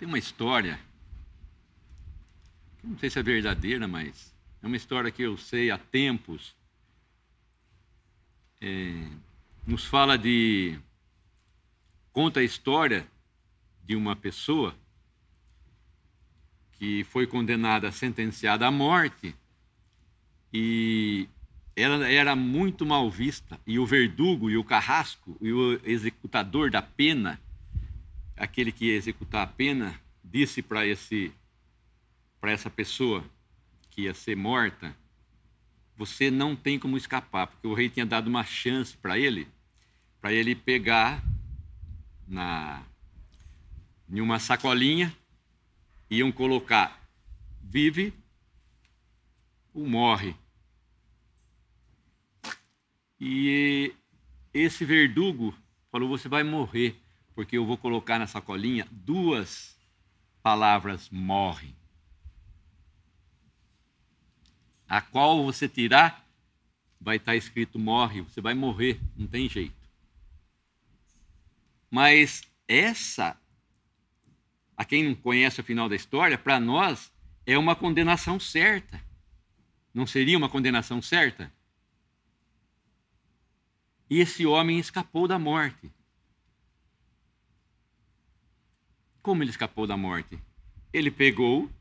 Tem uma história, que não sei se é verdadeira, mas é uma história que eu sei há tempos. Nos fala conta a história de uma pessoa que foi condenada, sentenciada à morte, e ela era muito mal vista, e o verdugo e o carrasco e o executador da pena, aquele que ia executar a pena, disse para essa pessoa que ia ser morta: você não tem como escapar, porque o rei tinha dado uma chance para ele pegar em uma sacolinha, iam colocar vive ou morre. E esse verdugo falou: você vai morrer, porque eu vou colocar na sacolinha 2 palavras: morre. A qual você tirar, vai estar escrito morre, você vai morrer, não tem jeito. Mas a quem não conhece o final da história, para nós é uma condenação certa. Não seria uma condenação certa? E esse homem escapou da morte. Como ele escapou da morte? Ele pegou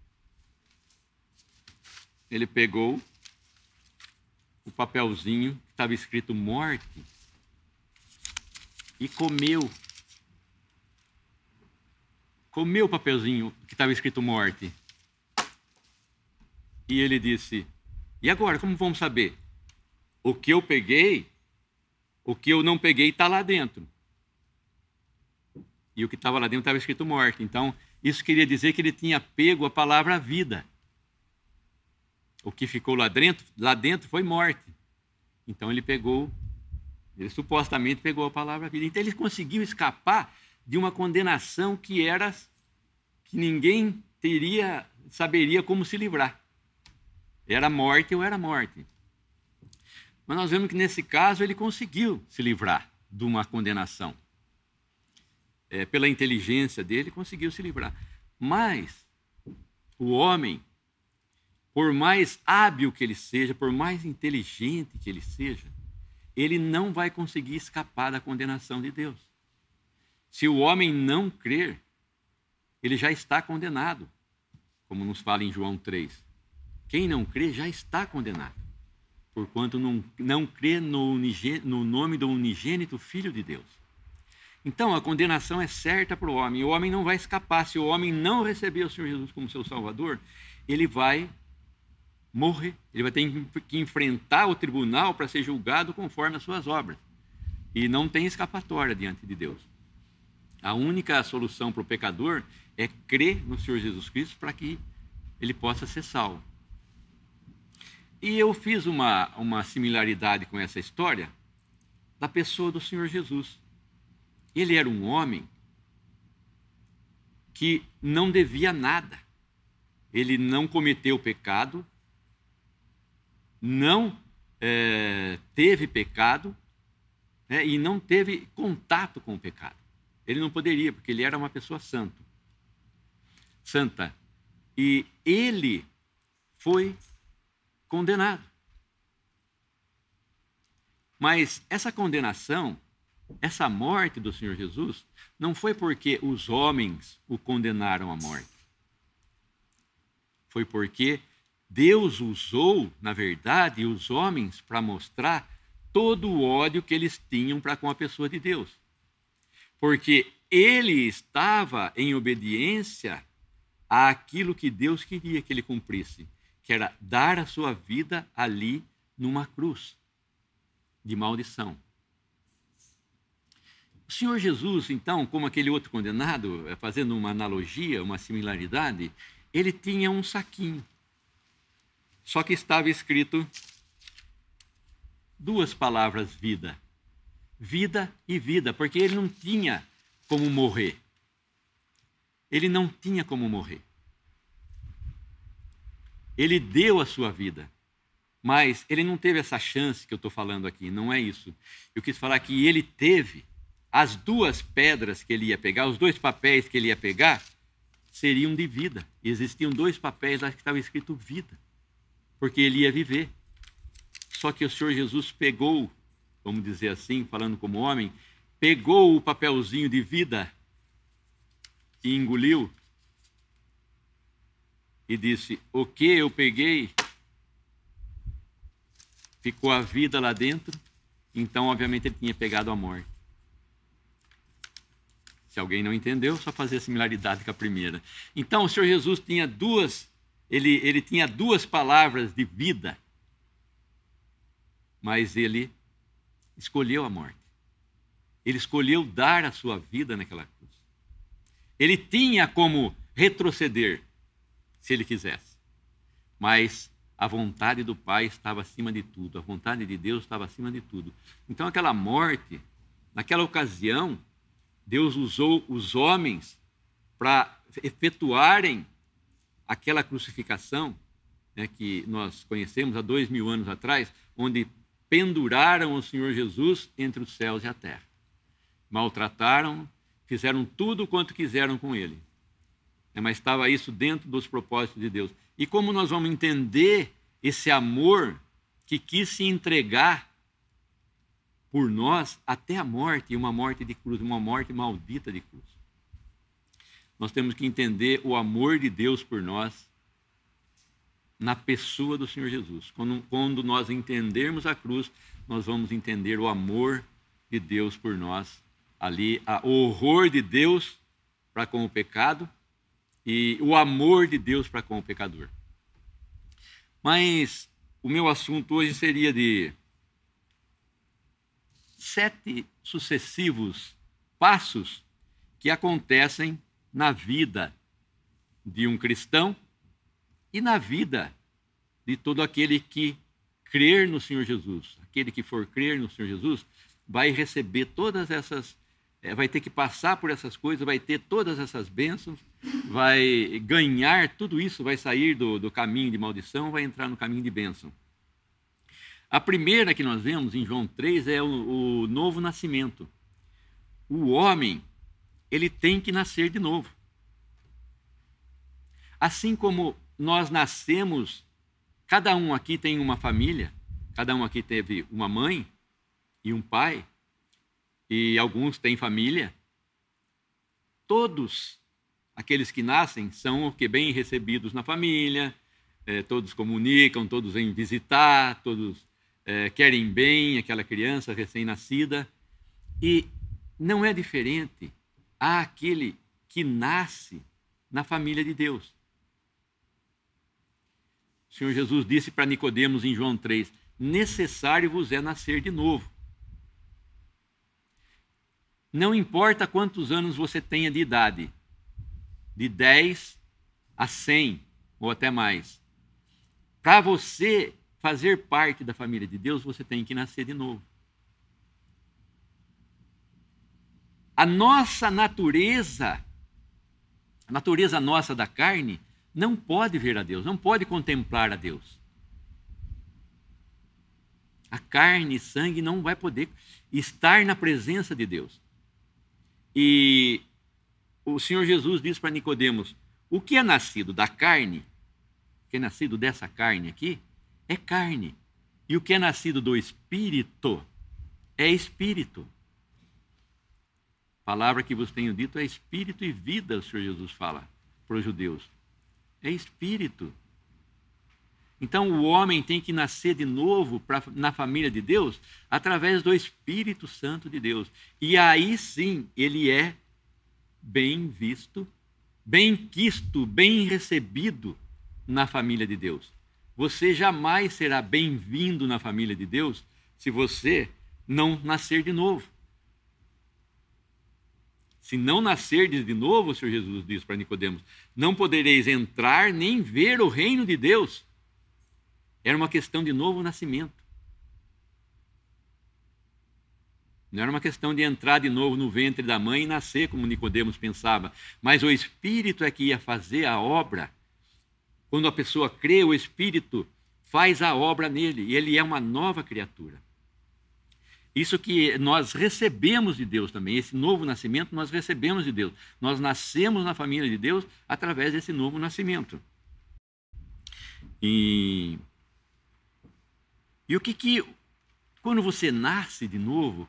o papelzinho que estava escrito morte e comeu o papelzinho que estava escrito morte. E ele disse: e agora, como vamos saber? O que eu peguei, o que eu não peguei está lá dentro. E o que estava lá dentro estava escrito morte. Então, isso queria dizer que ele tinha pego a palavra vida. O que ficou lá dentro foi morte. Então ele supostamente pegou a palavra vida. Então ele conseguiu escapar de uma condenação que ninguém saberia como se livrar. Era morte ou era morte. Mas nós vemos que nesse caso ele conseguiu se livrar de uma condenação. Pela inteligência dele, conseguiu se livrar. Mas o homem, por mais hábil que ele seja, por mais inteligente que ele seja, ele não vai conseguir escapar da condenação de Deus. Se o homem não crer, ele já está condenado, como nos fala em João 3. Quem não crê já está condenado, porquanto não crê no nome do unigênito Filho de Deus. Então, a condenação é certa para o homem. O homem não vai escapar. Se o homem não receber o Senhor Jesus como seu Salvador, ele vai morrer. Ele vai ter que enfrentar o tribunal para ser julgado conforme as suas obras. E não tem escapatória diante de Deus. A única solução para o pecador é crer no Senhor Jesus Cristo para que ele possa ser salvo. E eu fiz uma similaridade com essa história da pessoa do Senhor Jesus. Ele era um homem que não devia nada. Ele não cometeu pecado, não teve pecado, e não teve contato com o pecado. Ele não poderia, porque ele era uma pessoa santa. E ele foi condenado. Mas essa condenação, essa morte do Senhor Jesus, não foi porque os homens o condenaram à morte. Foi porque Deus usou, na verdade, os homens para mostrar todo o ódio que eles tinham para com a pessoa de Deus. Porque ele estava em obediência àquilo que Deus queria que ele cumprisse, que era dar a sua vida ali numa cruz de maldição. O Senhor Jesus, então, como aquele outro condenado, fazendo uma analogia, uma similaridade, ele tinha um saquinho. Só que estava escrito 2 palavras: vida. Vida e vida, porque ele não tinha como morrer. Ele não tinha como morrer. Ele deu a sua vida, mas ele não teve essa chance que eu estou falando aqui, não é isso. Eu quis falar que ele teve as 2 pedras que ele ia pegar, os 2 papéis que ele ia pegar, seriam de vida. E existiam 2 papéis lá que estava escrito vida, porque ele ia viver. Só que o Senhor Jesus pegou, vamos dizer assim, falando como homem, pegou o papelzinho de vida e engoliu e disse: o que eu peguei, ficou a vida lá dentro, então obviamente ele tinha pegado a morte. Se alguém não entendeu, só fazer a similaridade com a primeira. Então o Senhor Jesus tinha ele tinha 2 palavras de vida, mas ele escolheu a morte. Ele escolheu dar a sua vida naquela cruz. Ele tinha como retroceder, se ele quisesse. Mas a vontade do Pai estava acima de tudo. A vontade de Deus estava acima de tudo. Então aquela morte, naquela ocasião, Deus usou os homens para efetuarem aquela crucificação, né, que nós conhecemos há 2000 anos atrás, onde penduraram o Senhor Jesus entre os céus e a terra. Maltrataram, fizeram tudo quanto quiseram com ele. Mas estava isso dentro dos propósitos de Deus. E como nós vamos entender esse amor que quis se entregar por nós até a morte, e uma morte de cruz, uma morte maldita de cruz? Nós temos que entender o amor de Deus por nós na pessoa do Senhor Jesus. Quando nós entendermos a cruz, nós vamos entender o amor de Deus por nós ali, o horror de Deus para com o pecado e o amor de Deus para com o pecador. Mas o meu assunto hoje seria de 7 sucessivos passos que acontecem na vida de um cristão e na vida de todo aquele que crer no Senhor Jesus. Aquele que for crer no Senhor Jesus vai receber todas essas, vai ter que passar por essas coisas, vai ter todas essas bênçãos, vai ganhar tudo isso, vai sair do caminho de maldição, vai entrar no caminho de bênção. A primeira que nós vemos em João 3 é o novo nascimento. O homem, ele tem que nascer de novo. Assim como nós nascemos, cada um aqui tem uma família, cada um aqui teve uma mãe e um pai, e alguns têm família. Todos aqueles que nascem são o que bem recebidos na família, todos comunicam, todos vêm visitar, todos querem bem aquela criança recém-nascida. E não é diferente àquele que nasce na família de Deus. O Senhor Jesus disse para Nicodemos em João 3, necessário vos é nascer de novo. Não importa quantos anos você tenha de idade, de 10 a 100 ou até mais. Para você fazer parte da família de Deus, você tem que nascer de novo. A nossa natureza, a natureza nossa da carne, não pode ver a Deus, não pode contemplar a Deus. A carne e sangue não vai poder estar na presença de Deus. E o Senhor Jesus diz para Nicodemos, o que é nascido da carne, o que é nascido dessa carne aqui, é carne. E o que é nascido do Espírito, é Espírito. A palavra que vos tenho dito é Espírito e vida, o Senhor Jesus fala para os judeus. É Espírito. Então o homem tem que nascer de novo na família de Deus através do Espírito Santo de Deus. E aí sim ele é bem visto, bem quisto, bem recebido na família de Deus. Você jamais será bem-vindo na família de Deus se você não nascer de novo. Se não nascerdes de novo, o Senhor Jesus diz para Nicodemos, não podereis entrar nem ver o reino de Deus. Era uma questão de novo nascimento. Não era uma questão de entrar de novo no ventre da mãe e nascer, como Nicodemos pensava. Mas o Espírito é que ia fazer a obra. Quando a pessoa crê, o Espírito faz a obra nele. E ele é uma nova criatura. Isso que nós recebemos de Deus também, esse novo nascimento nós recebemos de Deus. Nós nascemos na família de Deus através desse novo nascimento. E o que quando você nasce de novo,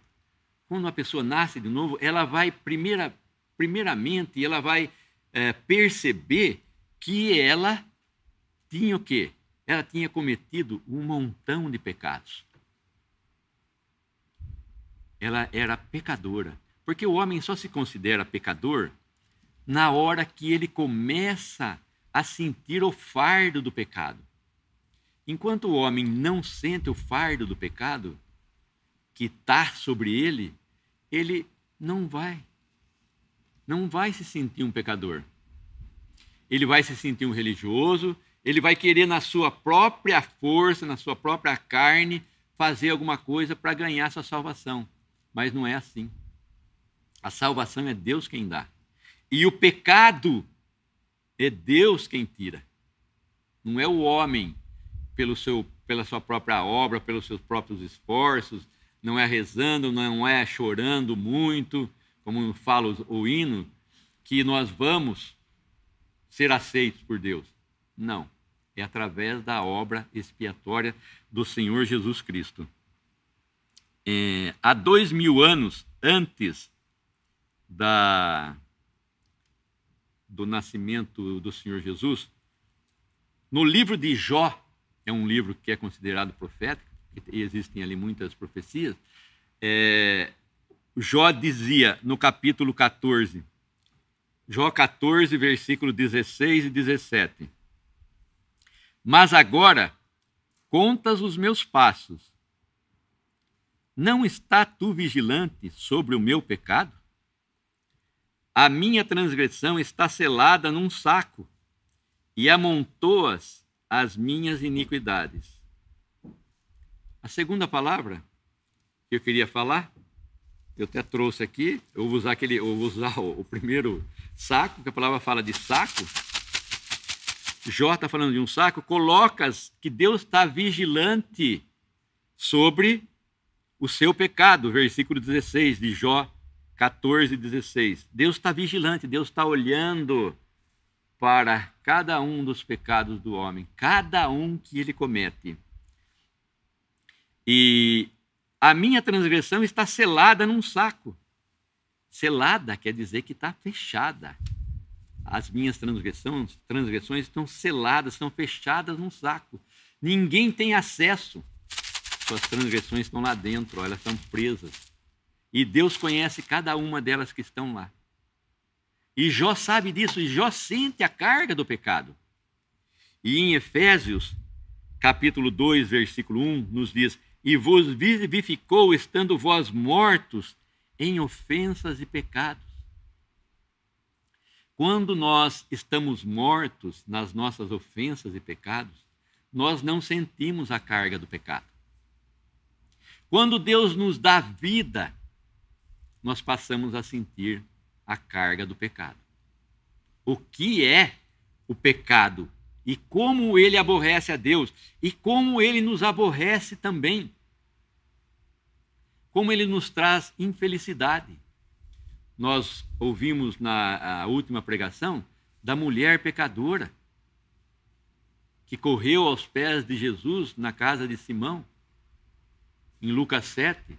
quando uma pessoa nasce de novo, ela vai primeiramente ela vai perceber que ela tinha o quê? Ela tinha cometido um montão de pecados. Ela era pecadora. Porque o homem só se considera pecador na hora que ele começa a sentir o fardo do pecado. Enquanto o homem não sente o fardo do pecado que está sobre ele, ele não vai se sentir um pecador. Ele vai se sentir um religioso, ele vai querer na sua própria força, na sua própria carne, fazer alguma coisa para ganhar sua salvação. Mas não é assim. A salvação é Deus quem dá. E o pecado é Deus quem tira. Não é o homem pela sua própria obra, pelos seus próprios esforços, não é rezando, não é chorando muito, como fala o hino, que nós vamos ser aceitos por Deus. Não. É através da obra expiatória do Senhor Jesus Cristo. Há 2000 anos antes do nascimento do Senhor Jesus, no livro de Jó, é um livro que é considerado profético, e existem ali muitas profecias, Jó dizia no capítulo 14, Jó 14, versículo 16 e 17, mas agora contas os meus passos, não está tu vigilante sobre o meu pecado? A minha transgressão está selada num saco, e amontoas as minhas iniquidades. A segunda palavra que eu queria falar, eu até trouxe aqui, eu vou usar o primeiro saco, que a palavra fala de saco. Jó está falando de um saco, colocas que Deus está vigilante sobre o seu pecado, versículo 16 de Jó 14, 16. Deus está vigilante, Deus está olhando para cada um dos pecados do homem, cada um que ele comete. E a minha transgressão está selada num saco. Selada quer dizer que está fechada. As minhas transgressões estão seladas, estão fechadas num saco. Ninguém tem acesso. Suas transgressões estão lá dentro, elas estão presas. E Deus conhece cada uma delas que estão lá. E Jó sabe disso, e Jó sente a carga do pecado. E em Efésios, capítulo 2, versículo 1, nos diz: e vos vivificou, estando vós mortos em ofensas e pecados. Quando nós estamos mortos nas nossas ofensas e pecados, nós não sentimos a carga do pecado. Quando Deus nos dá vida, nós passamos a sentir a carga do pecado. O que é o pecado e como ele aborrece a Deus e como ele nos aborrece também. Como ele nos traz infelicidade. Nós ouvimos na última pregação da mulher pecadora que correu aos pés de Jesus na casa de Simão, em Lucas 7.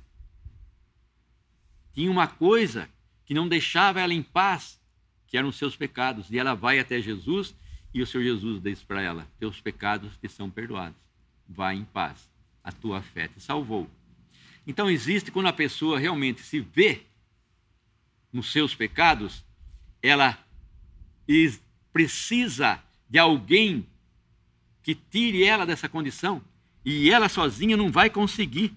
Tinha uma coisa que não deixava ela em paz, que eram os seus pecados. E ela vai até Jesus e o Senhor Jesus diz para ela: teus pecados te são perdoados. Vai em paz, a tua fé te salvou. Então existe, quando a pessoa realmente se vê nos seus pecados, ela precisa de alguém que tire ela dessa condição, e ela sozinha não vai conseguir.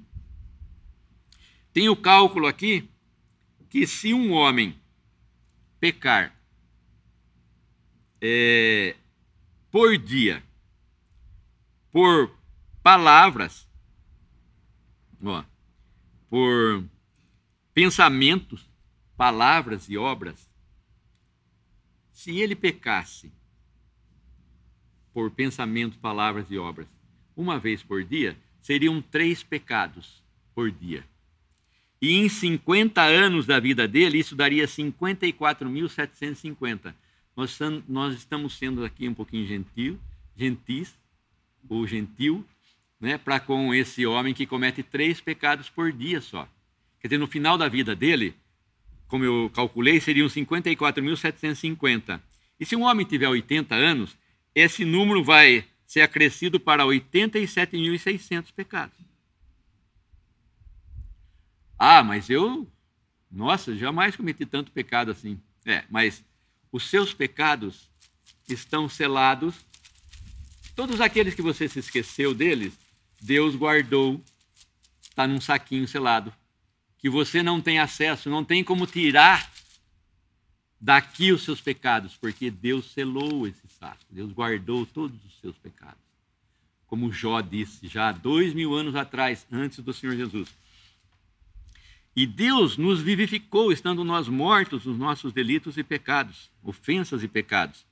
Tem o cálculo aqui que se um homem pecar por dia, por palavras, por pensamentos, palavras e obras, se ele pecasse por pensamento, palavras e obras, uma vez por dia, seriam 3 pecados por dia. E em 50 anos da vida dele, isso daria 54.750. Nós estamos sendo aqui um pouquinho gentis, né, para com esse homem que comete 3 pecados por dia só. Quer dizer, no final da vida dele, como eu calculei, seriam 54.750. E se um homem tiver 80 anos, esse número vai ser acrescido para 87.600 pecados. Ah, mas nossa, jamais cometi tanto pecado assim. Mas os seus pecados estão selados. Todos aqueles que você se esqueceu deles, Deus guardou, está num saquinho selado, que você não tem acesso, não tem como tirar daqui os seus pecados, porque Deus selou esse saco, Deus guardou todos os seus pecados. Como Jó disse já há 2000 anos atrás, antes do Senhor Jesus. E Deus nos vivificou, estando nós mortos nos nossos delitos e pecados, ofensas e pecados.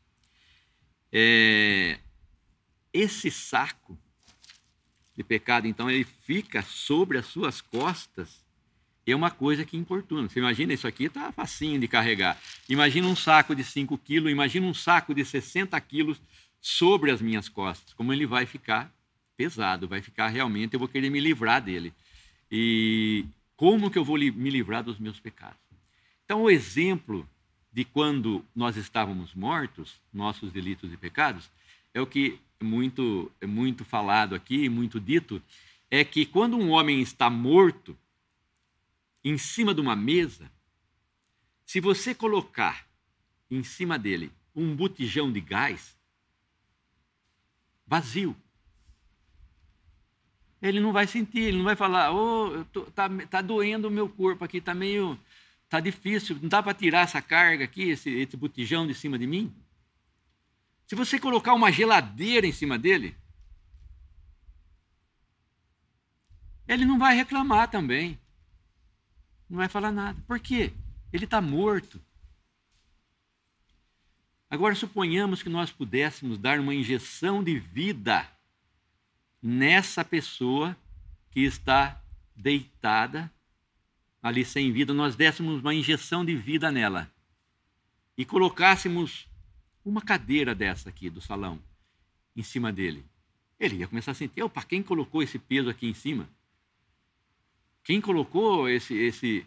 Esse saco de pecado, então, ele fica sobre as suas costas. É uma coisa que importuna. Você imagina, isso aqui está facinho de carregar. Imagina um saco de 5 quilos, imagina um saco de 60 quilos sobre as minhas costas. Como ele vai ficar pesado, vai ficar realmente, eu vou querer me livrar dele. E como que eu vou me livrar dos meus pecados? Então, o exemplo de quando nós estávamos mortos, nossos delitos e pecados, é o que é muito falado aqui, muito dito, é que quando um homem está morto, em cima de uma mesa, se você colocar em cima dele um botijão de gás vazio, ele não vai sentir, ele não vai falar, tá doendo o meu corpo aqui, tá difícil, não dá para tirar essa carga aqui, esse botijão de cima de mim. Se você colocar uma geladeira em cima dele, ele não vai reclamar também. Não vai falar nada. Por quê? Ele está morto. Agora, suponhamos que nós pudéssemos dar uma injeção de vida nessa pessoa que está deitada, ali sem vida, nós dessemos uma injeção de vida nela e colocássemos uma cadeira dessa aqui do salão em cima dele. Ele ia começar a sentir, opa, quem colocou esse peso aqui em cima? Quem colocou esse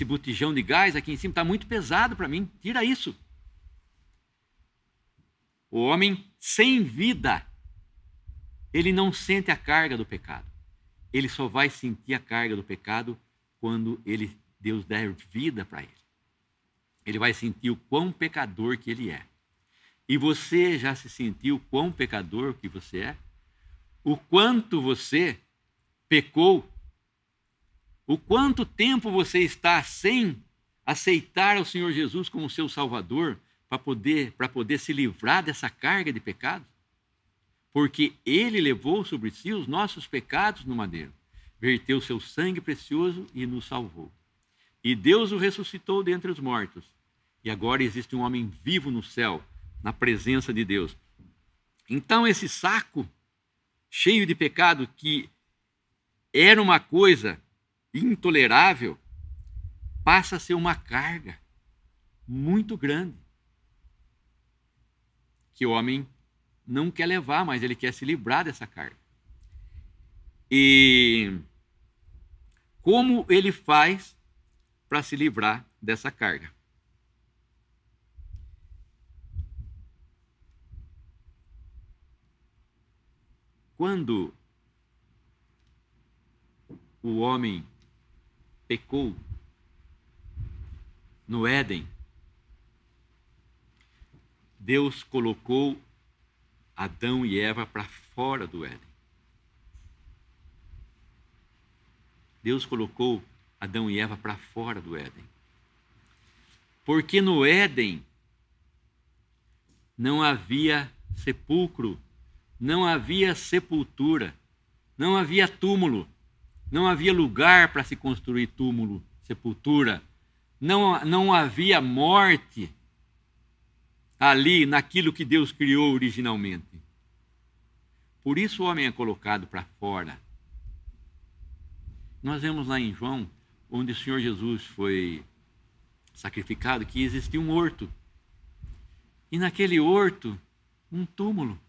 botijão de gás aqui em cima? Está muito pesado para mim, tira isso. O homem sem vida, ele não sente a carga do pecado. Ele só vai sentir a carga do pecado quando Deus der vida para ele. Ele vai sentir o quão pecador que ele é. E você já se sentiu quão pecador que você é? O quanto você pecou? O quanto tempo você está sem aceitar o Senhor Jesus como seu Salvador para poder se livrar dessa carga de pecado? Porque Ele levou sobre si os nossos pecados no madeiro, verteu seu sangue precioso e nos salvou. E Deus o ressuscitou dentre os mortos. E agora existe um homem vivo no céu, na presença de Deus. Então esse saco cheio de pecado, que era uma coisa intolerável, passa a ser uma carga muito grande que o homem não quer levar, mas ele quer se livrar dessa carga. E como ele faz para se livrar dessa carga? Quando o homem pecou no Éden, Deus colocou Adão e Eva para fora do Éden. Deus colocou Adão e Eva para fora do Éden. Porque no Éden não havia sepulcro, não havia sepultura, não havia túmulo, não havia lugar para se construir túmulo, sepultura, não havia morte ali naquilo que Deus criou originalmente. Por isso o homem é colocado para fora. Nós vemos lá em João onde o Senhor Jesus foi sacrificado, que existia um horto. E naquele horto, um túmulo.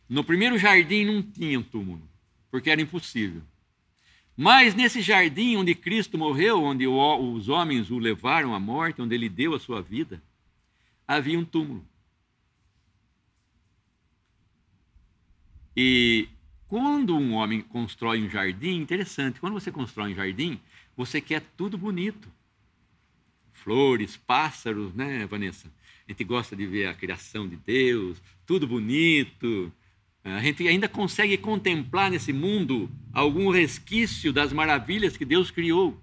No primeiro jardim não tinha um túmulo, porque era impossível. Mas nesse jardim onde Cristo morreu, onde os homens o levaram à morte, onde ele deu a sua vida, havia um túmulo. E quando um homem constrói um jardim, interessante, quando você constrói um jardim, você quer tudo bonito. Flores, pássaros, né, Vanessa? A gente gosta de ver a criação de Deus, tudo bonito. A gente ainda consegue contemplar nesse mundo algum resquício das maravilhas que Deus criou.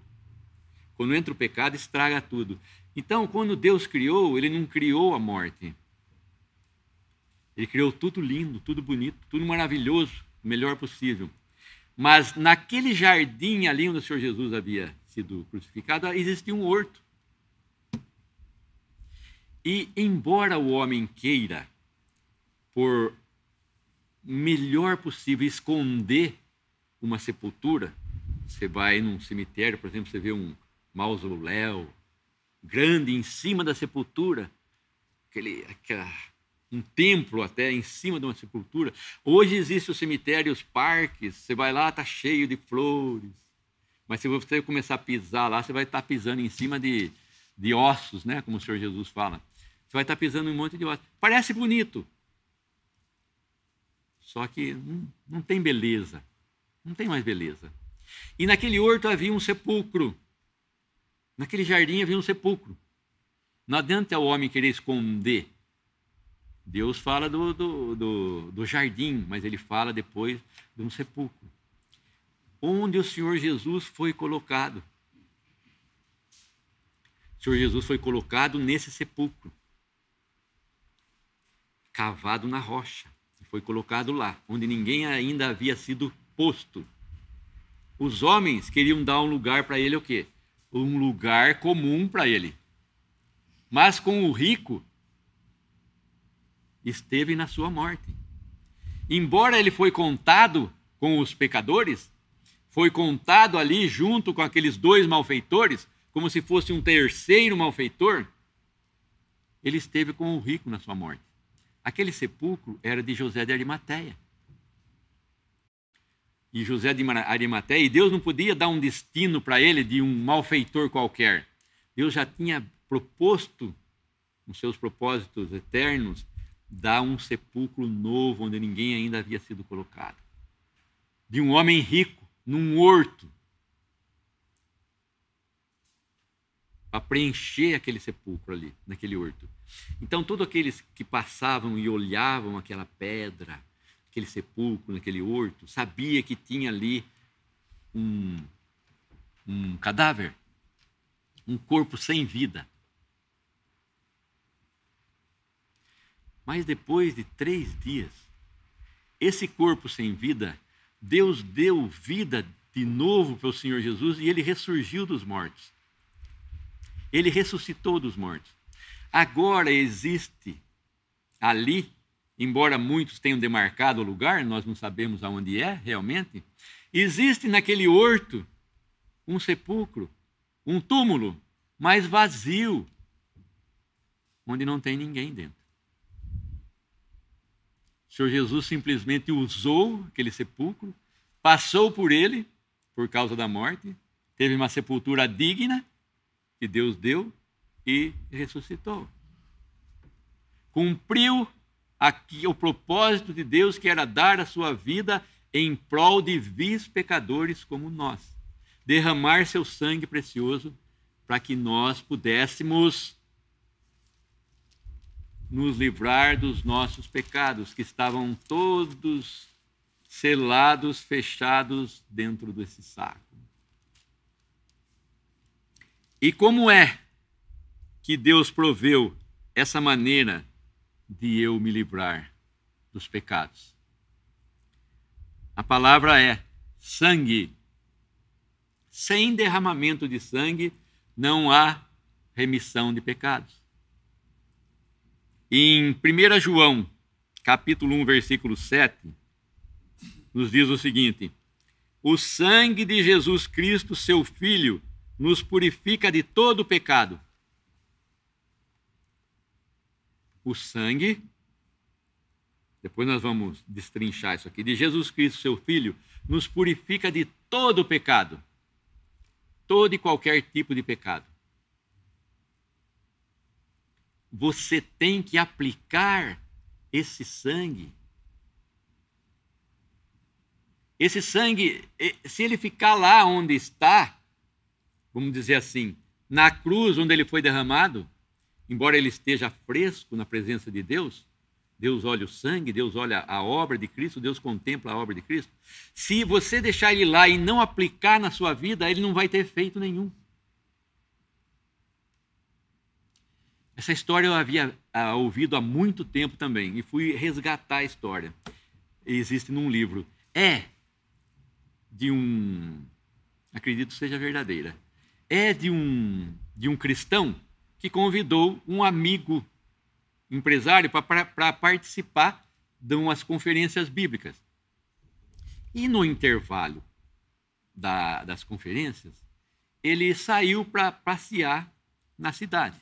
Quando entra o pecado, estraga tudo. Então, quando Deus criou, ele não criou a morte. Ele criou tudo lindo, tudo bonito, tudo maravilhoso, o melhor possível. Mas naquele jardim ali onde o Senhor Jesus havia sido crucificado, existia um horto. E embora o homem queira, por melhor possível, esconder uma sepultura, você vai num cemitério, por exemplo, você vê um mausoléu grande em cima da sepultura, um templo até em cima de uma sepultura. Hoje existem os cemitérios, parques, você vai lá, está cheio de flores, mas se você começar a pisar lá, você vai estar pisando em cima de ossos, né? Como o Senhor Jesus fala. Você vai estar pisando em um monte de ossos. Parece bonito, só que não tem beleza, não tem mais beleza. E naquele horto havia um sepulcro, naquele jardim havia um sepulcro. Não adianta o homem querer esconder. Deus fala do jardim, mas ele fala depois de um sepulcro, onde o Senhor Jesus foi colocado. O Senhor Jesus foi colocado nesse sepulcro, cavado na rocha. Foi colocado lá, onde ninguém ainda havia sido posto. Os homens queriam dar um lugar para ele, o quê? Um lugar comum para ele. Mas com o rico, esteve na sua morte. Embora ele foi contado com os pecadores, foi contado ali junto com aqueles dois malfeitores, como se fosse um terceiro malfeitor, ele esteve com o rico na sua morte. Aquele sepulcro era de José de Arimateia. E José de Arimateia, e Deus não podia dar um destino para ele de um malfeitor qualquer. Deus já tinha proposto, nos seus propósitos eternos, dar um sepulcro novo, onde ninguém ainda havia sido colocado. De um homem rico, num horto, para preencher aquele sepulcro ali, naquele horto. Então, todos aqueles que passavam e olhavam aquela pedra, aquele sepulcro, naquele horto, sabia que tinha ali um cadáver, um corpo sem vida. Mas depois de 3 dias, esse corpo sem vida, Deus deu vida de novo para o Senhor Jesus e ele ressurgiu dos mortos. Ele ressuscitou dos mortos. Agora existe ali, embora muitos tenham demarcado o lugar, nós não sabemos aonde é realmente, existe naquele horto um sepulcro, um túmulo, mas vazio, onde não tem ninguém dentro. O Senhor Jesus simplesmente usou aquele sepulcro, passou por ele, por causa da morte, teve uma sepultura digna, que Deus deu, e ressuscitou. Cumpriu aqui o propósito de Deus, que era dar a sua vida em prol de vis pecadores como nós. Derramar seu sangue precioso para que nós pudéssemos nos livrar dos nossos pecados, que estavam todos selados, fechados dentro desse saco. E como é que Deus proveu essa maneira de eu me livrar dos pecados? A palavra é sangue. Sem derramamento de sangue não há remissão de pecados. Em 1 João, capítulo 1, versículo 7, nos diz o seguinte: O sangue de Jesus Cristo, seu Filho, nos purifica de todo pecado. O sangue, depois nós vamos destrinchar isso aqui, de Jesus Cristo, seu Filho, nos purifica de todo pecado. Todo e qualquer tipo de pecado. Você tem que aplicar esse sangue. Esse sangue, se ele ficar lá onde está, vamos dizer assim, na cruz onde ele foi derramado, embora ele esteja fresco na presença de Deus, Deus olha o sangue, Deus olha a obra de Cristo, Deus contempla a obra de Cristo. Se você deixar ele lá e não aplicar na sua vida, ele não vai ter efeito nenhum. Essa história eu havia ouvido há muito tempo também e fui resgatar a história. Existe num livro. Acredito que seja verdadeira. É de um cristão que convidou um amigo empresário para participar de umas conferências bíblicas. E no intervalo das conferências, ele saiu para passear na cidade.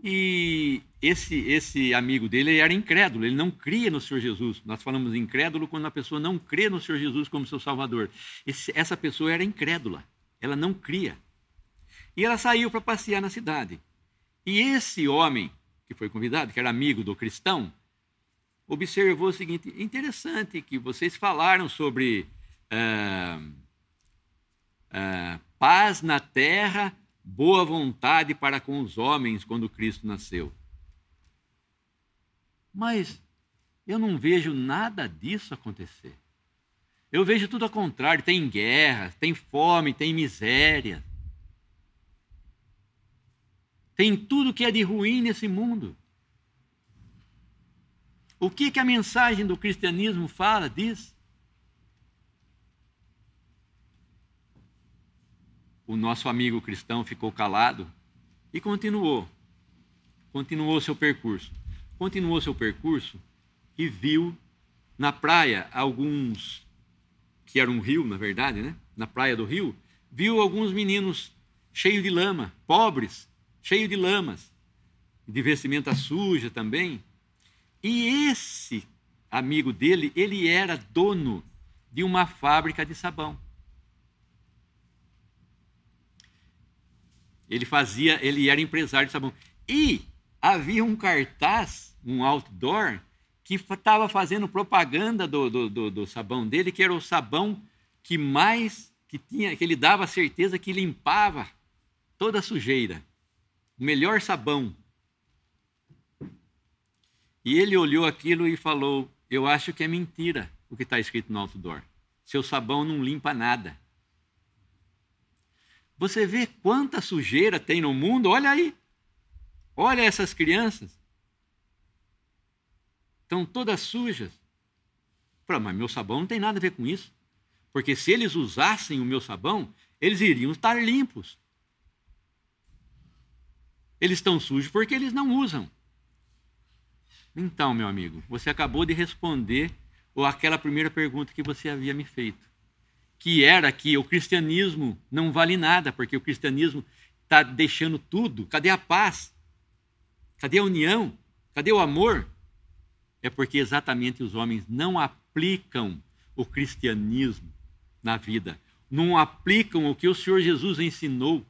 E esse amigo dele era incrédulo, ele não cria no Senhor Jesus. Nós falamos incrédulo quando a pessoa não crê no Senhor Jesus como seu Salvador. Essa pessoa era incrédula, ela não cria. E ela saiu para passear na cidade. E esse homem que foi convidado, que era amigo do cristão, observou o seguinte: interessante que vocês falaram sobre paz na terra, boa vontade para com os homens quando Cristo nasceu. Mas eu não vejo nada disso acontecer. Eu vejo tudo ao contrário, tem guerra, tem fome, tem miséria. Tem tudo que é de ruim nesse mundo. O que a mensagem do cristianismo fala disso? O nosso amigo cristão ficou calado e continuou seu percurso. Continuou seu percurso e viu na praia alguns, que era um rio, na verdade, né? Na praia do rio, viu alguns meninos cheios de lama, pobres, cheios de lamas, de vestimenta suja também. E esse amigo dele, ele era dono de uma fábrica de sabão. Ele era empresário de sabão. E havia um cartaz, um outdoor, que estava fazendo propaganda do sabão dele, que era o sabão que ele dava a certeza que limpava toda a sujeira. O melhor sabão. E ele olhou aquilo e falou: eu acho que é mentira o que está escrito no outdoor. Seu sabão não limpa nada. Você vê quanta sujeira tem no mundo? Olha aí. Olha essas crianças. Estão todas sujas. Mas meu sabão não tem nada a ver com isso. Porque se eles usassem o meu sabão, eles iriam estar limpos. Eles estão sujos porque eles não usam. Então, meu amigo, você acabou de responder aquela primeira pergunta que você havia me feito. Que era que o cristianismo não vale nada, porque o cristianismo está deixando tudo. Cadê a paz? Cadê a união? Cadê o amor? É porque exatamente os homens não aplicam o cristianismo na vida. Não aplicam o que o Senhor Jesus ensinou.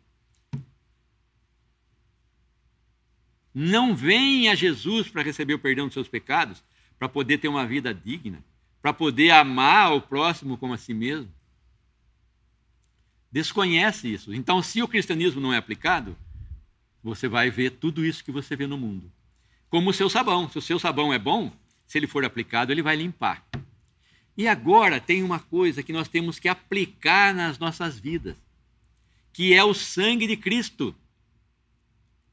Não vêm a Jesus para receber o perdão dos seus pecados, para poder ter uma vida digna, para poder amar o próximo como a si mesmo. Desconhece isso. Então, se o cristianismo não é aplicado, você vai ver tudo isso que você vê no mundo. Como o seu sabão. Se o seu sabão é bom, se ele for aplicado, ele vai limpar. E agora tem uma coisa que nós temos que aplicar nas nossas vidas, que é o sangue de Cristo.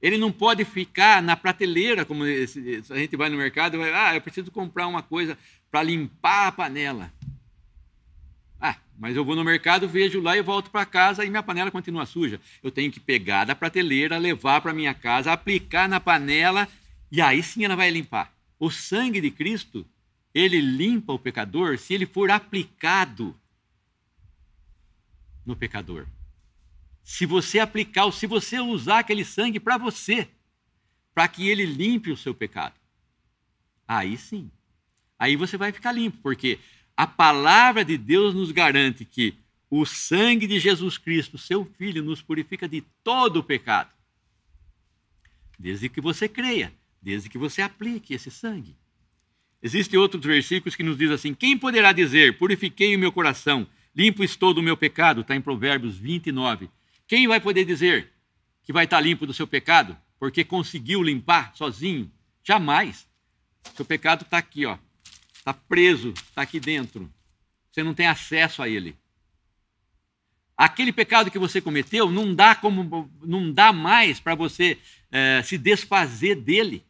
Ele não pode ficar na prateleira, como a gente vai no mercado e vai, eu preciso comprar uma coisa para limpar a panela. Mas eu vou no mercado, vejo lá e volto para casa e minha panela continua suja. Eu tenho que pegar da prateleira, levar para minha casa, aplicar na panela e aí sim ela vai limpar. O sangue de Cristo, ele limpa o pecador se ele for aplicado no pecador. Se você aplicar, se você usar aquele sangue para você, para que ele limpe o seu pecado, aí sim, aí você vai ficar limpo, porque a palavra de Deus nos garante que o sangue de Jesus Cristo, seu Filho, nos purifica de todo o pecado. Desde que você creia, desde que você aplique esse sangue. Existem outros versículos que nos dizem assim: quem poderá dizer, purifiquei o meu coração, limpo estou do meu pecado? Está em Provérbios 29. Quem vai poder dizer que vai estar limpo do seu pecado porque conseguiu limpar sozinho? Jamais. Seu pecado está aqui, ó. Está preso, está aqui dentro. Você não tem acesso a ele. Aquele pecado que você cometeu não dá mais para você se desfazer dele.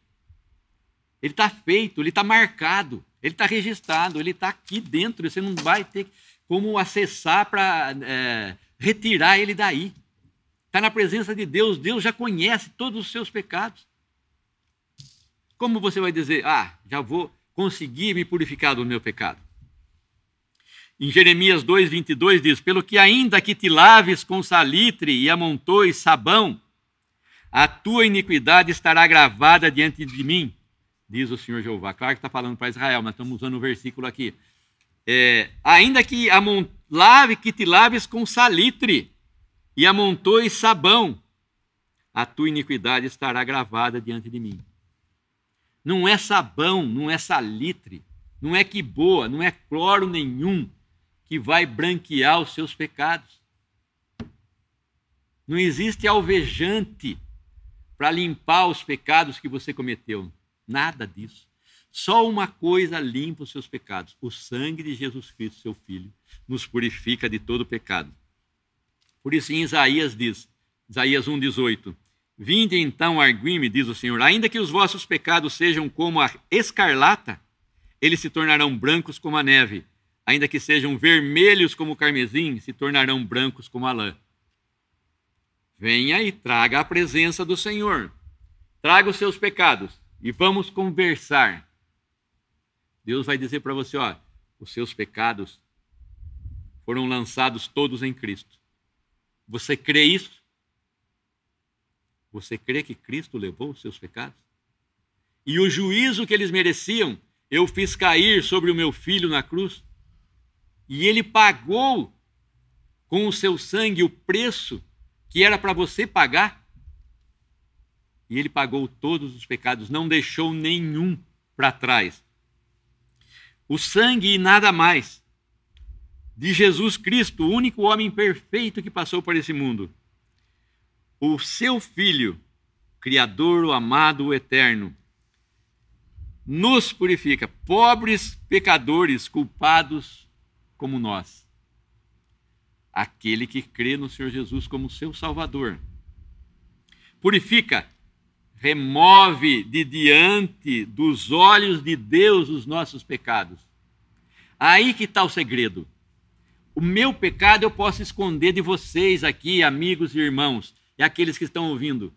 Ele está feito, ele está marcado, ele está registrado, ele está aqui dentro. Você não vai ter como acessar para retirar ele daí. Está na presença de Deus. Deus já conhece todos os seus pecados. Como você vai dizer, já vou conseguir me purificar do meu pecado? Em Jeremias 2:22 diz: pelo que ainda que te laves com salitre e amontoes sabão, a tua iniquidade estará gravada diante de mim, diz o Senhor Jeová. Claro que está falando para Israel, mas estamos usando o versículo aqui. Ainda que te laves com salitre e amontoes sabão, a tua iniquidade estará gravada diante de mim. Não é sabão, não é salitre, não é quiboa, não é cloro nenhum que vai branquear os seus pecados. Não existe alvejante para limpar os pecados que você cometeu. Nada disso. Só uma coisa limpa os seus pecados: o sangue de Jesus Cristo, seu Filho, nos purifica de todo pecado. Por isso, em Isaías 1:18, vinde então, argui-me, diz o Senhor, ainda que os vossos pecados sejam como a escarlata, eles se tornarão brancos como a neve. Ainda que sejam vermelhos como o carmesim, se tornarão brancos como a lã. Venha e traga a presença do Senhor. Traga os seus pecados e vamos conversar. Deus vai dizer para você, os seus pecados foram lançados todos em Cristo. Você crê isso? Você crê que Cristo levou os seus pecados? E o juízo que eles mereciam, eu fiz cair sobre o meu filho na cruz. E ele pagou com o seu sangue o preço que era para você pagar. E ele pagou todos os pecados, não deixou nenhum para trás. O sangue e nada mais de Jesus Cristo, o único homem perfeito que passou por esse mundo. O seu Filho, Criador, o amado, o eterno, nos purifica, pobres pecadores, culpados como nós. Aquele que crê no Senhor Jesus como seu Salvador. Purifica, remove de diante dos olhos de Deus os nossos pecados. Aí que está o segredo. O meu pecado eu posso esconder de vocês aqui, amigos e irmãos, e aqueles que estão ouvindo.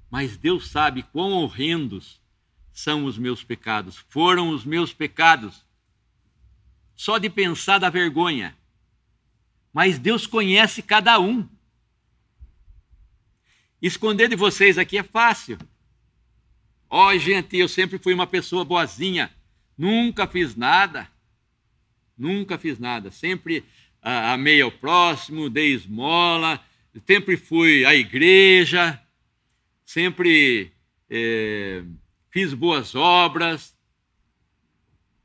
Mas Deus sabe quão horrendos são os meus pecados. Foram os meus pecados. Só de pensar dá vergonha. Mas Deus conhece cada um. Esconder de vocês aqui é fácil. Gente, eu sempre fui uma pessoa boazinha. Nunca fiz nada. Nunca fiz nada. Sempre amei ao próximo, dei esmola. Sempre fui à igreja. Sempre fiz boas obras.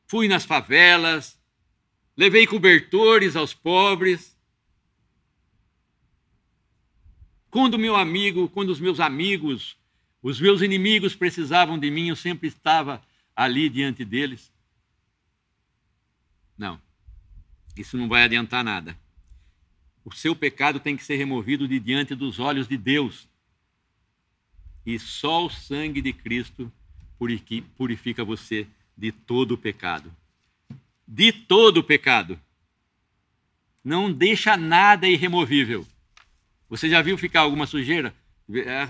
Fui nas favelas. Levei cobertores aos pobres. Quando os meus amigos, os meus inimigos precisavam de mim, eu sempre estava ali diante deles. Não, isso não vai adiantar nada. O seu pecado tem que ser removido de diante dos olhos de Deus. E só o sangue de Cristo purifica você de todo o pecado. De todo o pecado. Não deixa nada irremovível. Você já viu ficar alguma sujeira?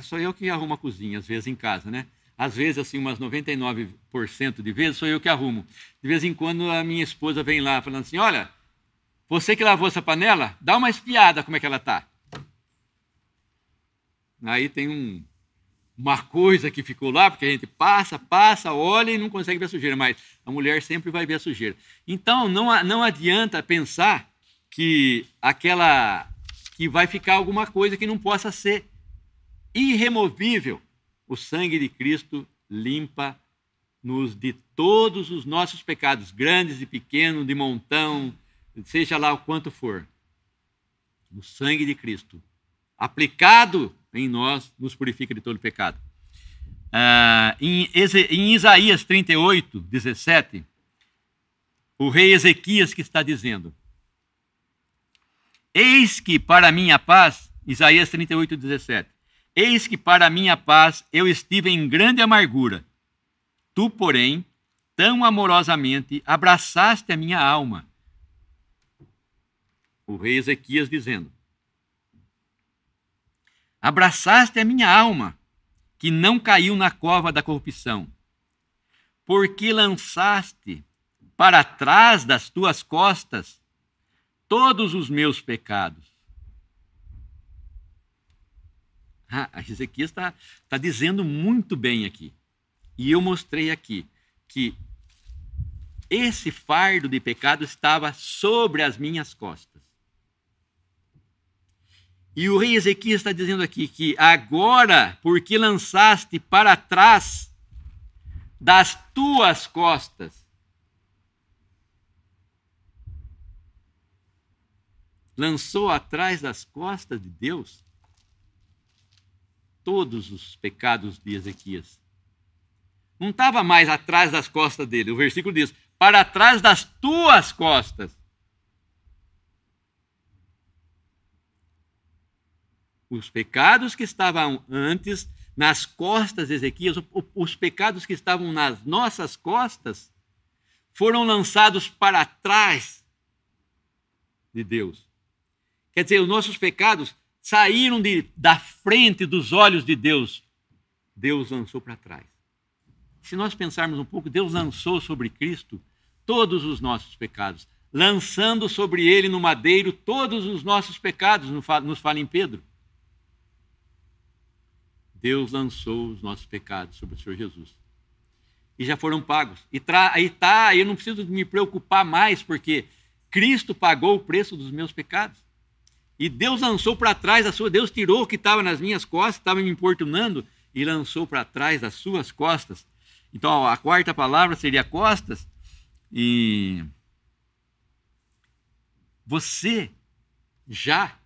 Sou eu que arrumo a cozinha, às vezes em casa, né? Às vezes, assim, umas 99% de vezes, sou eu que arrumo. De vez em quando, a minha esposa vem lá falando assim, olha, Você que lavou essa panela, dá uma espiada como é que ela está. Aí tem uma coisa que ficou lá, porque a gente passa, olha e não consegue ver a sujeira, mas a mulher sempre vai ver a sujeira. Então, não adianta pensar que vai ficar alguma coisa que não possa ser irremovível. O sangue de Cristo limpa-nos de todos os nossos pecados, grandes e pequenos, de montão, seja lá o quanto for. O sangue de Cristo, aplicado em nós, nos purifica de todo pecado. Em Isaías 38, 17, o rei Ezequias que está dizendo: eis que para minha paz, Isaías 38, 17, eis que para minha paz eu estive em grande amargura. Tu, porém, tão amorosamente abraçaste a minha alma. O rei Ezequias dizendo: abraçaste a minha alma, que não caiu na cova da corrupção, porque lançaste para trás das tuas costas todos os meus pecados. Ezequias está dizendo muito bem aqui. E eu mostrei aqui que esse fardo de pecado estava sobre as minhas costas. E o rei Ezequias está dizendo aqui que agora, porque lançaste para trás das tuas costas, lançou atrás das costas de Deus todos os pecados de Ezequias. Não estava mais atrás das costas dele. O versículo diz: para trás das tuas costas. Os pecados que estavam antes nas costas de Ezequias, os pecados que estavam nas nossas costas, foram lançados para trás de Deus. Quer dizer, os nossos pecados saíram da frente dos olhos de Deus. Deus lançou para trás. Se nós pensarmos um pouco, Deus lançou sobre Cristo todos os nossos pecados, lançando sobre ele no madeiro todos os nossos pecados, nos fala em Pedro. Deus lançou os nossos pecados sobre o Senhor Jesus. E já foram pagos. Eu não preciso me preocupar mais, porque Cristo pagou o preço dos meus pecados. E Deus lançou para trás Deus tirou o que estava nas minhas costas, estava me importunando, e lançou para trás das suas costas. Então, a quarta palavra seria costas. E você já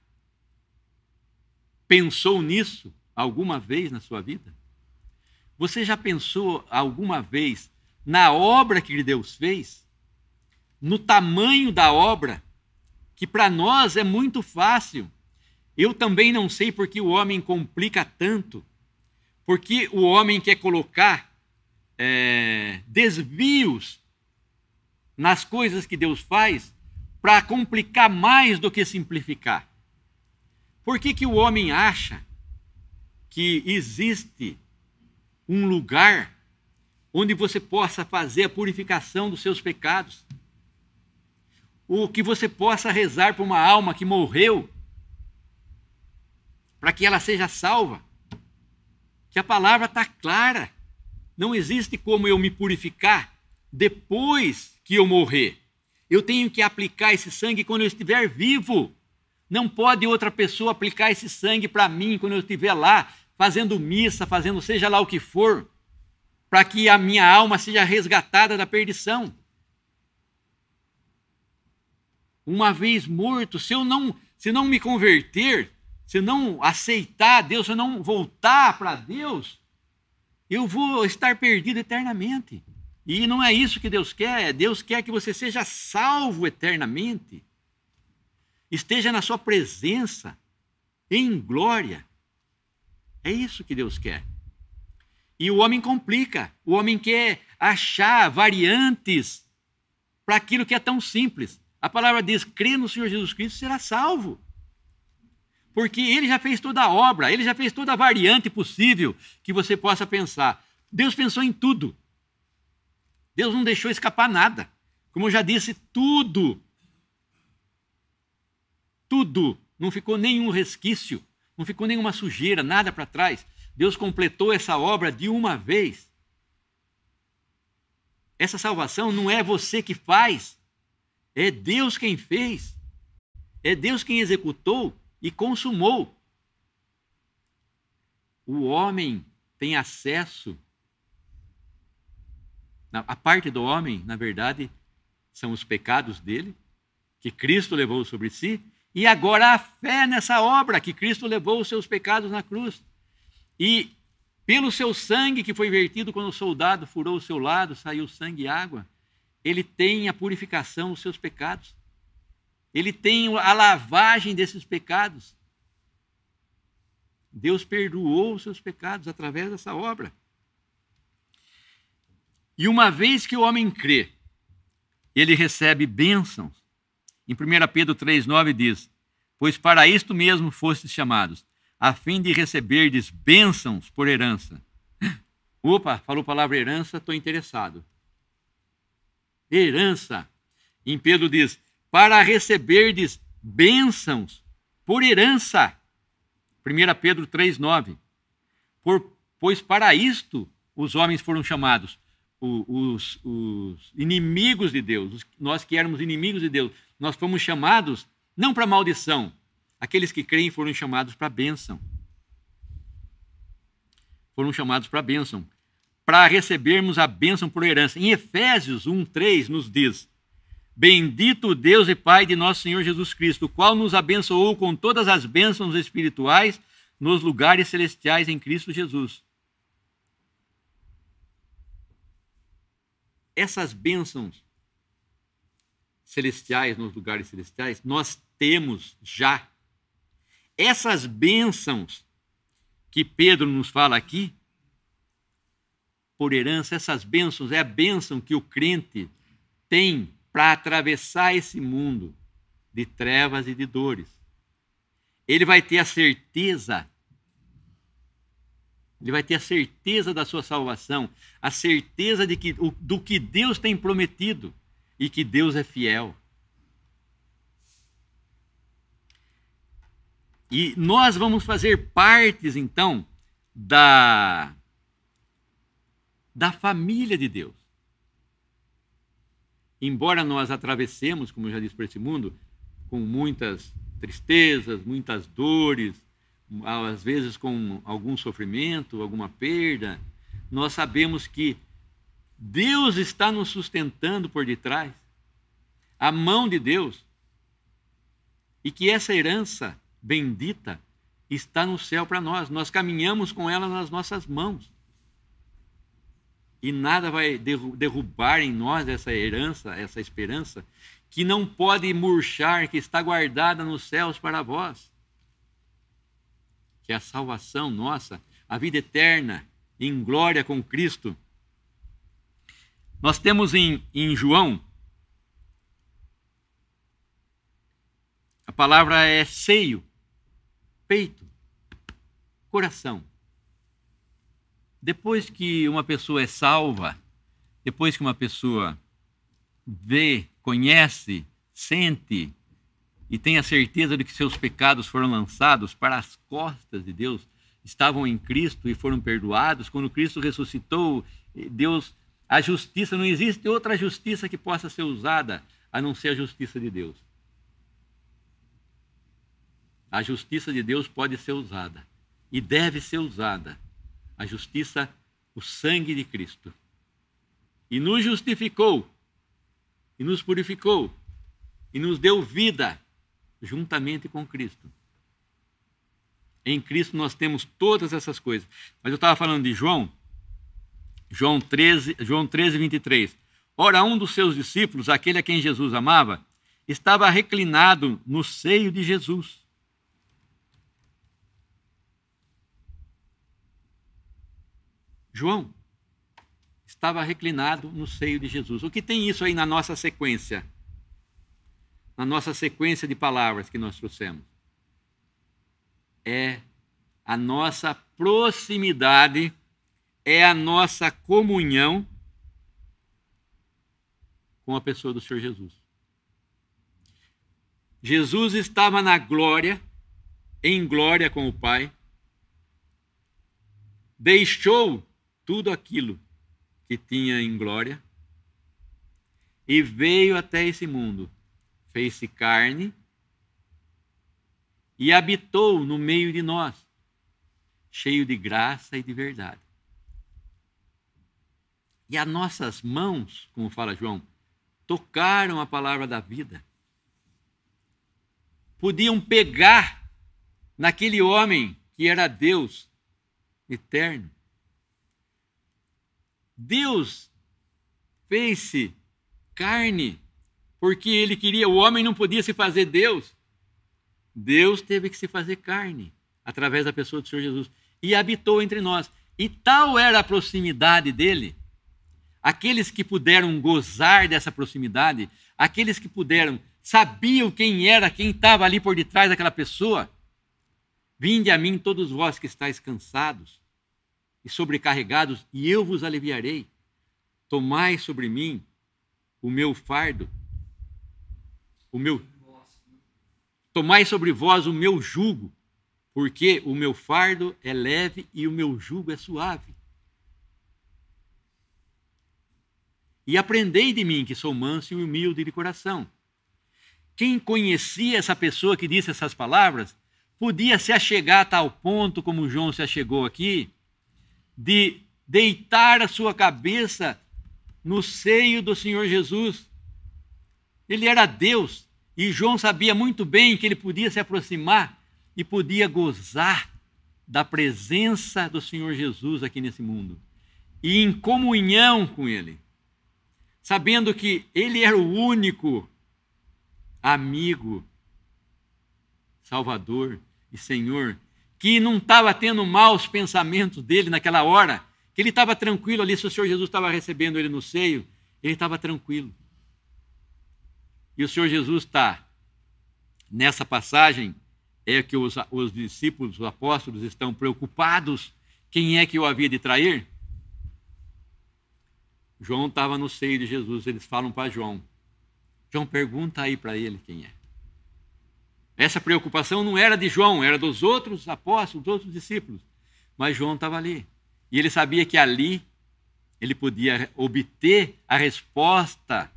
pensou nisso alguma vez na sua vida? Você já pensou alguma vez na obra que Deus fez? No tamanho da obra? Que para nós é muito fácil. Eu também não sei porque o homem complica tanto. Porque o homem quer colocar desvios nas coisas que Deus faz para complicar mais do que simplificar. Por que o homem acha que existe um lugar onde você possa fazer a purificação dos seus pecados? Ou que você possa rezar por uma alma que morreu, para que ela seja salva? Que a palavra está clara. Não existe como eu me purificar depois que eu morrer. Eu tenho que aplicar esse sangue quando eu estiver vivo. Não pode outra pessoa aplicar esse sangue para mim quando eu estiver lá, fazendo missa, fazendo seja lá o que for, para que a minha alma seja resgatada da perdição. Uma vez morto, se não me converter, se não aceitar Deus, se eu não voltar para Deus, eu vou estar perdido eternamente. E não é isso que Deus quer. Deus quer que você seja salvo eternamente. Esteja na sua presença, em glória. É isso que Deus quer. E o homem complica. O homem quer achar variantes para aquilo que é tão simples. A palavra diz: crê no Senhor Jesus Cristo, será salvo. Porque ele já fez toda a obra, ele já fez toda a variante possível que você possa pensar. Deus pensou em tudo. Deus não deixou escapar nada. Como eu já disse, tudo tudo, não ficou nenhum resquício, não ficou nenhuma sujeira, nada para trás. Deus completou essa obra de uma vez. Essa salvação não é você que faz, é Deus quem fez. É Deus quem executou e consumou. O homem tem acesso. A parte do homem, na verdade, são os pecados dele, que Cristo levou sobre si, e agora a fé nessa obra, que Cristo levou os seus pecados na cruz. E pelo seu sangue que foi vertido quando o soldado furou o seu lado, saiu sangue e água, ele tem a purificação dos seus pecados. Ele tem a lavagem desses pecados. Deus perdoou os seus pecados através dessa obra. E uma vez que o homem crê, ele recebe bênçãos. Em 1 Pedro 3,9 diz: pois para isto mesmo fostes chamados, a fim de receberdes bênçãos por herança. Opa, falou a palavra herança, estou interessado. Herança. Em Pedro diz: para receberdes bênçãos por herança. 1 Pedro 3,9. Pois para isto os homens foram chamados, os inimigos de Deus, nós que éramos inimigos de Deus, nós fomos chamados não para maldição, aqueles que creem foram chamados para bênção. Foram chamados para bênção, para recebermos a bênção por herança. Em Efésios 1,3 nos diz: bendito o Deus e Pai de nosso Senhor Jesus Cristo, o qual nos abençoou com todas as bênçãos espirituais nos lugares celestiais em Cristo Jesus. Essas bênçãos celestiais, nos lugares celestiais, nós temos já. Essas bênçãos que Pedro nos fala aqui, por herança, essas bênçãos é a bênção que o crente tem para atravessar esse mundo de trevas e de dores. Ele vai ter a certeza, da sua salvação, a certeza do que Deus tem prometido e que Deus é fiel. E nós vamos fazer partes, então, da família de Deus. Embora nós atravessemos, como eu já disse, por esse mundo, com muitas tristezas, muitas dores, às vezes com algum sofrimento, alguma perda, nós sabemos que Deus está nos sustentando por detrás, a mão de Deus, e que essa herança bendita está no céu para nós. Nós caminhamos com ela nas nossas mãos. E nada vai derrubar em nós essa herança, essa esperança, que não pode murchar, que está guardada nos céus para vós. Que é a salvação nossa, a vida eterna, em glória com Cristo. Nós temos em João, a palavra é seio, peito, coração. Depois que uma pessoa é salva, depois que uma pessoa vê, conhece, sente e tem a certeza de que seus pecados foram lançados para as costas de Deus, estavam em Cristo e foram perdoados, quando Cristo ressuscitou, Deus, a justiça, não existe outra justiça que possa ser usada a não ser a justiça de Deus. A justiça de Deus pode ser usada e deve ser usada. A justiça, o sangue de Cristo. E nos justificou, e nos purificou, e nos deu vida juntamente com Cristo. Em Cristo nós temos todas essas coisas. Mas eu estava falando de João 13, 23. Ora, um dos seus discípulos, aquele a quem Jesus amava, estava reclinado no seio de Jesus. João estava reclinado no seio de Jesus. O que tem isso aí na nossa sequência? Na nossa sequência de palavras que nós trouxemos? É a nossa proximidade, é a nossa comunhão com a pessoa do Senhor Jesus. Jesus estava na glória, em glória com o Pai, deixou tudo aquilo que tinha em glória e veio até esse mundo, fez-se carne e habitou no meio de nós, cheio de graça e de verdade. E as nossas mãos, como fala João, tocaram a palavra da vida. Podiam pegar naquele homem que era Deus eterno. Deus fez-se carne porque ele queria, o homem não podia se fazer Deus. Deus teve que se fazer carne através da pessoa do Senhor Jesus e habitou entre nós. E tal era a proximidade dele. Aqueles que puderam gozar dessa proximidade, aqueles que puderam, sabiam quem era, quem estava ali por detrás daquela pessoa. Vinde a mim todos vós que estáis cansados e sobrecarregados, e eu vos aliviarei. Tomai sobre mim o meu fardo, tomai sobre vós o meu jugo, porque o meu fardo é leve e o meu jugo é suave. E aprendei de mim, que sou manso e humilde de coração. Quem conhecia essa pessoa que disse essas palavras, podia se achegar a tal ponto, como João se achegou aqui, de deitar a sua cabeça no seio do Senhor Jesus. Ele era Deus, e João sabia muito bem que ele podia se aproximar e podia gozar da presença do Senhor Jesus aqui nesse mundo, e em comunhão com ele, sabendo que ele era o único amigo, Salvador e Senhor, que não estava tendo maus pensamentos dele naquela hora, que ele estava tranquilo ali. Se o Senhor Jesus estava recebendo ele no seio, ele estava tranquilo. E o Senhor Jesus está, nessa passagem, é que os discípulos, os apóstolos estão preocupados. Quem é que o havia de trair? João estava no seio de Jesus, eles falam para João. João pergunta aí para ele quem é. Essa preocupação não era de João, era dos outros apóstolos, dos outros discípulos. Mas João estava ali. E ele sabia que ali ele podia obter a resposta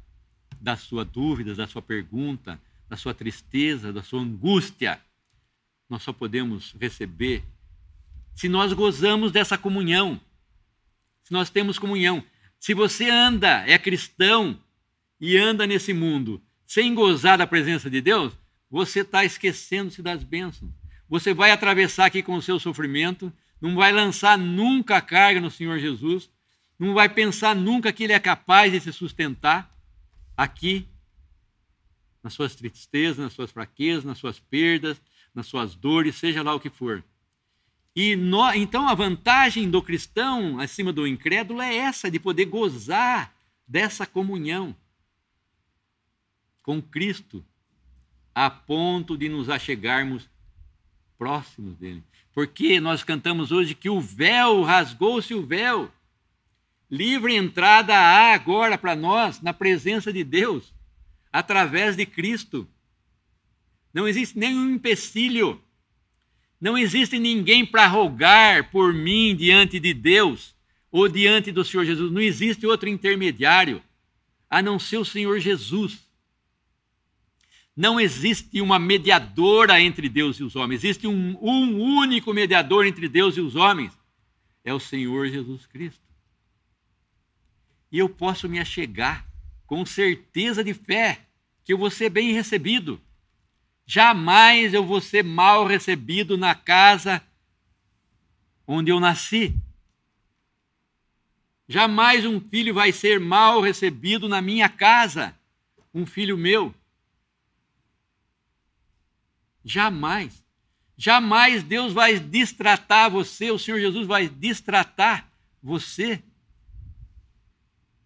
da sua dúvida, da sua pergunta, da sua tristeza, da sua angústia. Nós só podemos receber se nós gozamos dessa comunhão, se nós temos comunhão. Se você é cristão e anda nesse mundo sem gozar da presença de Deus, você está esquecendo-se das bênçãos. Você vai atravessar aqui com o seu sofrimento, não vai lançar nunca a carga no Senhor Jesus, não vai pensar nunca que Ele é capaz de se sustentar aqui, nas suas tristezas, nas suas fraquezas, nas suas perdas, nas suas dores, seja lá o que for. Então a vantagem do cristão acima do incrédulo é essa, de poder gozar dessa comunhão com Cristo, a ponto de nos achegarmos próximos dele. Porque nós cantamos hoje que o véu, rasgou-se o véu. Livre entrada há agora para nós na presença de Deus, através de Cristo. Não existe nenhum empecilho. Não existe ninguém para rogar por mim diante de Deus ou diante do Senhor Jesus. Não existe outro intermediário a não ser o Senhor Jesus. Não existe uma mediadora entre Deus e os homens. Existe um único mediador entre Deus e os homens. É o Senhor Jesus Cristo. E eu posso me achegar com certeza de fé que eu vou ser bem recebido. Jamais eu vou ser mal recebido na casa onde eu nasci. Jamais um filho vai ser mal recebido na minha casa, um filho meu. Jamais. Jamais Deus vai destratar você, o Senhor Jesus vai destratar você,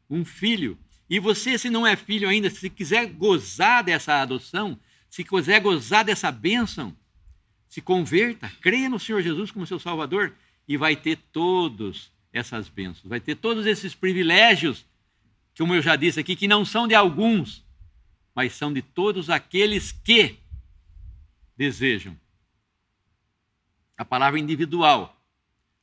um filho. E você, se não é filho ainda, se quiser gozar dessa adoção, se quiser gozar dessa bênção, se converta, creia no Senhor Jesus como seu Salvador e vai ter todas essas bênçãos, vai ter todos esses privilégios, como eu já disse aqui, que não são de alguns, mas são de todos aqueles que desejam. A palavra individual.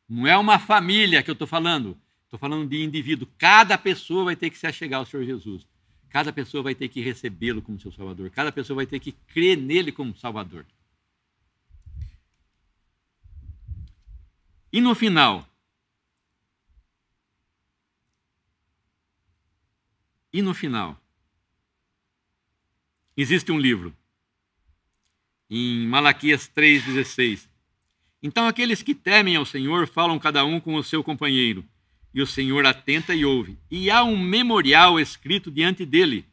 Não é uma família que eu estou falando. Estou falando de indivíduo. Cada pessoa vai ter que se achegar ao Senhor Jesus. Cada pessoa vai ter que recebê-lo como seu Salvador. Cada pessoa vai ter que crer nele como Salvador. E no final? E no final? Existe um livro. Em Malaquias 3,16. Então aqueles que temem ao Senhor falam cada um com o seu companheiro, e o Senhor atenta e ouve. E há um memorial escrito diante dele,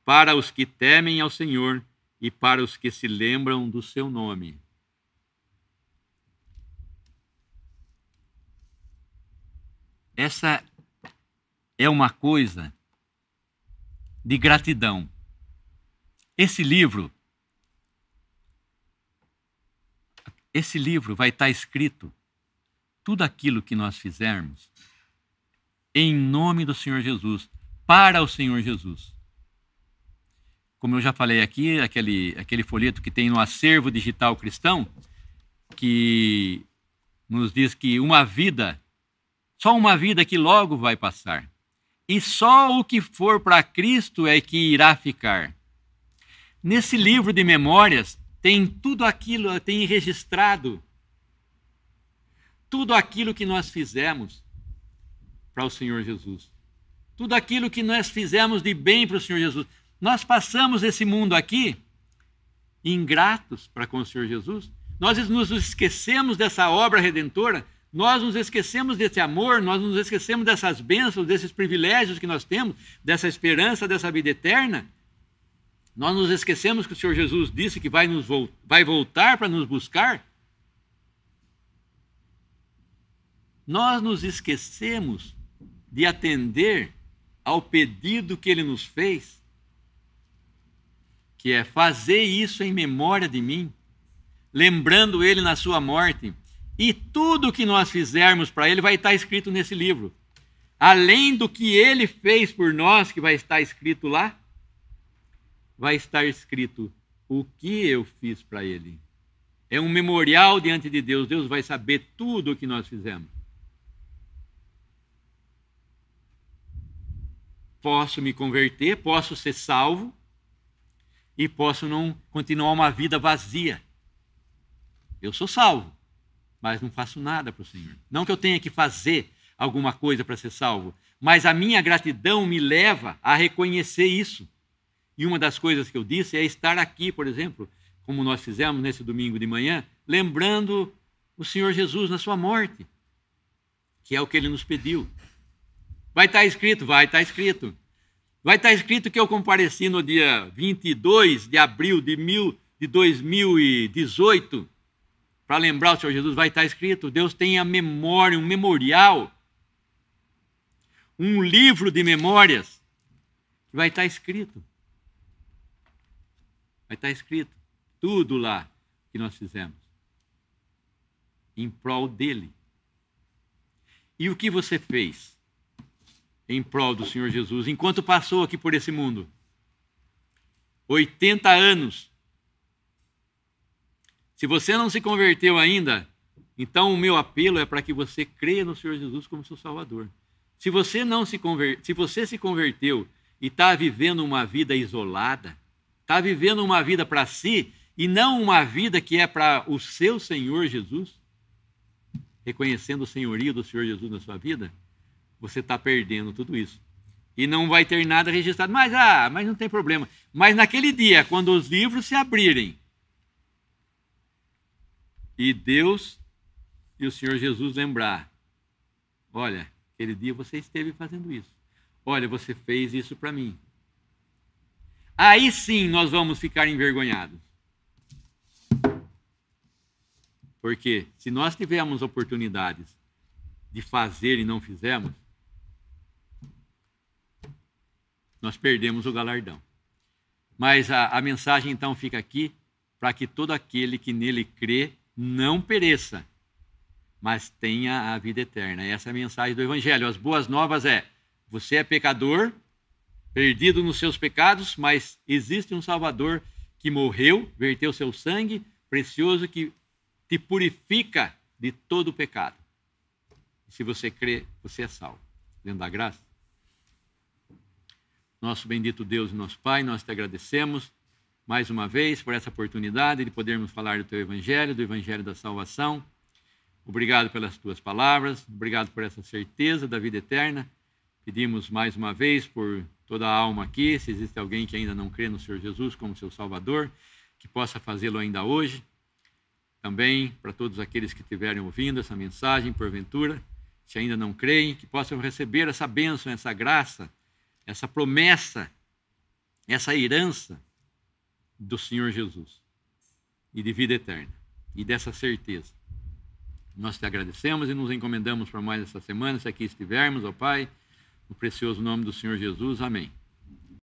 para os que temem ao Senhor e para os que se lembram do seu nome. Essa é uma coisa de gratidão. Esse livro vai estar escrito tudo aquilo que nós fizermos em nome do Senhor Jesus, para o Senhor Jesus. Como eu já falei aqui, aquele folheto que tem no acervo digital cristão, que nos diz que só uma vida que logo vai passar. E só o que for para Cristo é que irá ficar. Nesse livro de memórias, tem tudo aquilo, tem registrado tudo aquilo que nós fizemos para o Senhor Jesus. Tudo aquilo que nós fizemos de bem para o Senhor Jesus. Nós passamos esse mundo aqui ingratos para com o Senhor Jesus. Nós nos esquecemos dessa obra redentora. Nós nos esquecemos desse amor. Nós nos esquecemos dessas bênçãos, desses privilégios que nós temos, dessa esperança, dessa vida eterna. Nós nos esquecemos que o Senhor Jesus disse que vai voltar para nos buscar. Nós nos esquecemos de atender ao pedido que Ele nos fez, que é fazer isso em memória de mim, lembrando Ele na sua morte. E tudo que nós fizermos para Ele vai estar escrito nesse livro. Além do que Ele fez por nós, que vai estar escrito lá, vai estar escrito o que eu fiz para Ele. É um memorial diante de Deus. Deus vai saber tudo o que nós fizemos. Posso me converter, posso ser salvo e posso não continuar uma vida vazia. Eu sou salvo, mas não faço nada para o Senhor. Não que eu tenha que fazer alguma coisa para ser salvo, mas a minha gratidão me leva a reconhecer isso. E uma das coisas que eu disse é estar aqui, por exemplo, como nós fizemos nesse domingo de manhã, lembrando o Senhor Jesus na sua morte, que é o que Ele nos pediu. Vai estar escrito? Vai estar escrito. Vai estar escrito que eu compareci no dia 22 de abril de 2018 para lembrar o Senhor Jesus. Vai estar escrito. Deus tem a memória, um memorial, um livro de memórias que vai estar escrito. Vai estar escrito tudo lá que nós fizemos em prol dele. E o que você fez em prol do Senhor Jesus, enquanto passou aqui por esse mundo? 80 anos. Se você não se converteu ainda, então o meu apelo é para que você creia no Senhor Jesus como seu Salvador. Se você se converteu e está vivendo uma vida isolada, está vivendo uma vida para si e não uma vida que é para o seu Senhor Jesus, reconhecendo o senhorio do Senhor Jesus na sua vida, você está perdendo tudo isso. E não vai ter nada registrado. Mas não tem problema. Mas naquele dia, quando os livros se abrirem, e Deus e o Senhor Jesus lembrar, olha, aquele dia você esteve fazendo isso. Olha, você fez isso para mim. Aí sim nós vamos ficar envergonhados. Porque se nós tivermos oportunidades de fazer e não fizermos, nós perdemos o galardão. Mas a mensagem então fica aqui para que todo aquele que nele crê não pereça, mas tenha a vida eterna. Essa é a mensagem do Evangelho. As boas novas você é pecador, perdido nos seus pecados, mas existe um Salvador que morreu, verteu seu sangue precioso que te purifica de todo o pecado. E se você crê, você é salvo. Dentro da graça. Nosso bendito Deus e nosso Pai, nós te agradecemos mais uma vez por essa oportunidade de podermos falar do teu Evangelho, do Evangelho da salvação. Obrigado pelas tuas palavras, obrigado por essa certeza da vida eterna. Pedimos mais uma vez por toda a alma aqui, se existe alguém que ainda não crê no Senhor Jesus como seu Salvador, que possa fazê-lo ainda hoje. Também para todos aqueles que estiverem ouvindo essa mensagem, porventura, se ainda não creem, que possam receber essa bênção, essa graça, essa promessa, essa herança do Senhor Jesus e de vida eterna e dessa certeza. Nós te agradecemos e nos encomendamos para mais essa semana, se aqui estivermos, ó Pai, no precioso nome do Senhor Jesus. Amém.